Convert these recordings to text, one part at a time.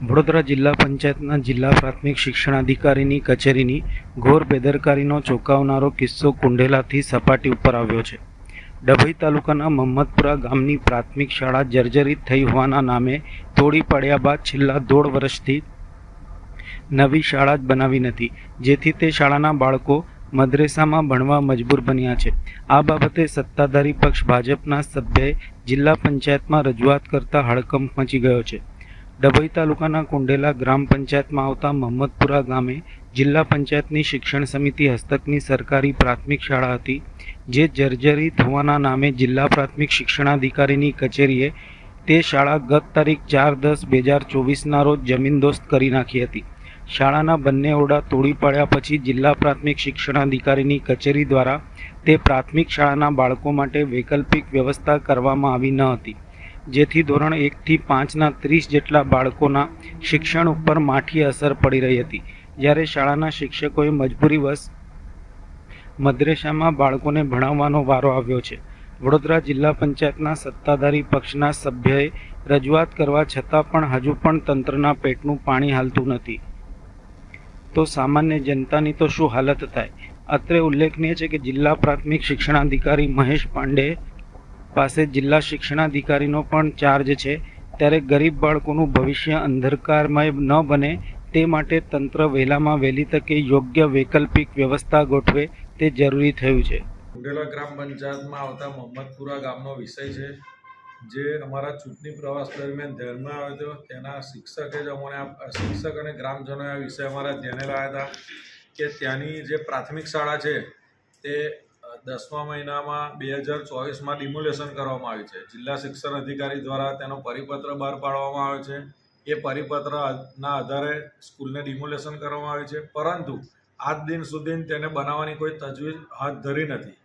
વડોદરા જિલ્લા પંચાયતના જિલ્લા પ્રાથમિક શિક્ષણાધિકારીની કચેરીની ઘોર બેદરકારીનો ચોંકાવનારો કિસ્સો કુંઢેલાથી સપાટી ઉપર આવ્યો છે. ડભોઈ તાલુકાના મહમ્મદપુરા ગામની પ્રાથમિક શાળા જર્જરિત થઈ હોવાના નામે તોડી પાડ્યા બાદ છેલ્લા 1.5 વર્ષથી નવી શાળા જ બનાવી નથી, જેથી તે શાળાના બાળકો મદ્રેસામાં ભણવા મજબૂર બન્યા છે. આ બાબતે સત્તાધારી પક્ષ ભાજપના સભ્યએ જિલ્લા પંચાયતમાં રજૂઆત કરતા હડકંપ મચી ગયો છે. ડભોઈ તાલુકાના કુંઢેલા ગ્રામ પંચાયતમાં આવતા મહમ્મદપુરા ગામે જિલ્લા પંચાયતની શિક્ષણ સમિતિ હસ્તકની સરકારી પ્રાથમિક શાળા હતી, જે જર્જરિત હોવાના નામે જિલ્લા પ્રાથમિક શિક્ષણાધિકારીની કચેરીએ તે શાળા ગત તારીખ 4/10/2024ના રોજ જમીનદોસ્ત કરી નાખી હતી. શાળાના બંને ઓરડા તોડી પાડ્યા પછી જિલ્લા પ્રાથમિક શિક્ષણાધિકારીની કચેરી દ્વારા તે પ્રાથમિક શાળાના બાળકો માટે વૈકલ્પિક વ્યવસ્થા કરવામાં આવી ન હતી, જેથી ધોરણ 1 થી 5ના 30 જેટલા બાળકોના શિક્ષણ ઉપર માઠી અસર પડી રહી હતી. જ્યારે શાળાના શિક્ષકોએ મજબૂરીવશ મદ્રેસામાં બાળકોને ભણાવવાનો વારો આવ્યો છે. વડોદરા જિલ્લા પંચાયતના સત્તાધારી પક્ષના સભ્યએ રજૂઆત કરવા છતાં પણ હજુ પણ તંત્રના પેટનું પાણી હાલતું નથી, તો સામાન્ય જનતાની તો શું હાલત થાય. અત્રે ઉલ્લેખનીય છે કે જિલ્લા પ્રાથમિક શિક્ષણાધિકારી મહેશ પાંડે પાસે જિલ્લા શિક્ષણાધિકારીનો પણ ચાર્જ છે, ત્યારે ગરીબ બાળકોનું ભવિષ્ય અંધકારમય ન બને તે માટે તંત્ર વહેલામાં વહેલી તકે યોગ્ય વૈકલ્પિક વ્યવસ્થા ગોઠવે તે જરૂરી થયું છે. કુંઢેલા ગ્રામ પંચાયતમાં આવતા મહમ્મદપુરા ગામનો વિષય છે, જે અમારા ચૂંટણી પ્રવાસ દરમિયાન ધ્યાનમાં આવ્યો હતો. તેના શિક્ષક અને ગ્રામજનોએ આ વિષય અમારા ધ્યાને લાવ્યા હતા કે ત્યાંની જે પ્રાથમિક શાળા છે તે 10મા મહિનામાં 2024માં ડિમોલેશન કરવામાં આવી છે. જિલ્લા શિક્ષણ અધિકારી દ્વારા તેનો પરિપત્ર બહાર પાડવામાં આવ્યો છે. એ પરિપત્રના આધારે સ્કૂલને ડિમોલેશન કરવામાં આવી છે, પરંતુ આજ દિન સુધી તેને બનાવવાની કોઈ તજવીજ હાથ ધરી નથી.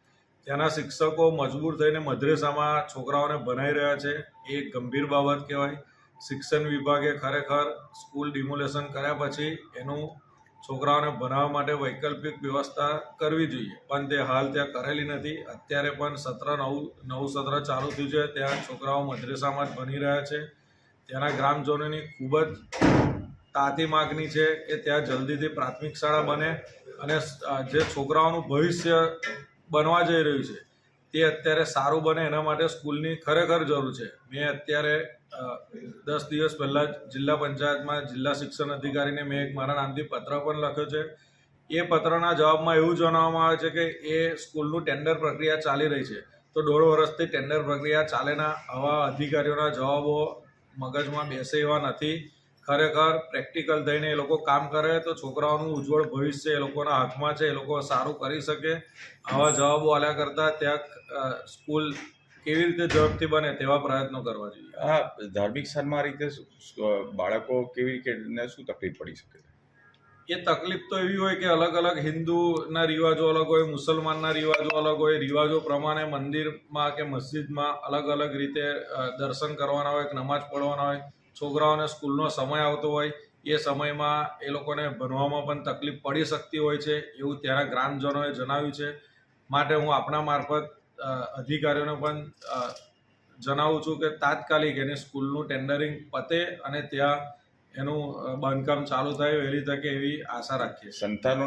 ત્યાંના શિક્ષકો મજબૂર થઈને મદ્રેસામાં છોકરાઓને ભણાવી રહ્યા છે. એ ગંભીર બાબત કહેવાય. શિક્ષણ વિભાગે ખરેખર સ્કૂલ ડિમોલેશન કર્યા પછી એનું છોકરાઓને ભણાવવા માટે વૈકલ્પિક વ્યવસ્થા કરવી જોઈએ, પણ તે હાલ ત્યાં કરેલી નથી. અત્યારે પણ નવું સત્ર ચાલુ થયું છે, ત્યાં છોકરાઓ મદ્રેસામાં જ ભણી રહ્યા છે. ત્યાંના ગ્રામજનોની ખૂબ જ તાતી માગણી છે કે ત્યાં જલ્દીથી પ્રાથમિક શાળા બને અને જે છોકરાઓનું ભવિષ્ય બનવા જઈ રહ્યું છે તે અત્યારે સારું બને, એના માટે સ્કૂલની ખરેખર જરૂર છે. મેં અત્યારે 10 દિવસ પહેલાં જ જિલ્લા પંચાયતમાં જિલ્લા શિક્ષણ અધિકારીને મેં એક મારા નામથી પત્ર પણ લખ્યો છે. એ પત્રના જવાબમાં એવું જણાવવામાં આવે છે કે એ સ્કૂલનું ટેન્ડર પ્રક્રિયા ચાલી રહી છે, તો 1.5 વર્ષથી ટેન્ડર પ્રક્રિયા ચાલેના આવા અધિકારીઓના જવાબો મગજમાં બેસે એવા નથી. ખરેખર પ્રેક્ટિકલ થઈને એ લોકો કામ કરે તો છોકરાઓનું ઉજ્જવળ ભવિષ્ય એ લોકોના હાથમાં છે, એ લોકો સારું કરી શકે. આવા જવાબો આલ્યા કરતાં ત્યાં સ્કૂલ કેવી રીતે ઝડપથી બને તેવા પ્રયત્નો કરવા જોઈએ. આ ધાર્મિક સ્થાનમાં રીતે બાળકો કેવી રીતે શું તકલીફ પડી શકે? એ તકલીફ તો એવી હોય કે અલગ અલગ હિન્દુના રિવાજો અલગ હોય, મુસલમાનના રિવાજો અલગ હોય. રિવાજો પ્રમાણે મંદિરમાં કે મસ્જિદમાં અલગ અલગ રીતે દર્શન કરવાના હોય, નમાઝ પઢવાના હોય. છોકરાઓને સ્કૂલનો સમય આવતો હોય, એ સમયમાં એ લોકોને ભણવામાં પણ તકલીફ પડી શકતી હોય છે, એવું ત્યાંના ગ્રામજનોએ જણાવ્યું છે. માટે હું આપણા મારફત અધિકારીઓને પણ જણાવું છું કે તાત્કાલિક એની સ્કૂલનું ટેન્ડરિંગ પતે અને ત્યાં એનું બાંધકામ ચાલુ થાય વહેલી તકે એવી આશા રાખીએ. સંતાનો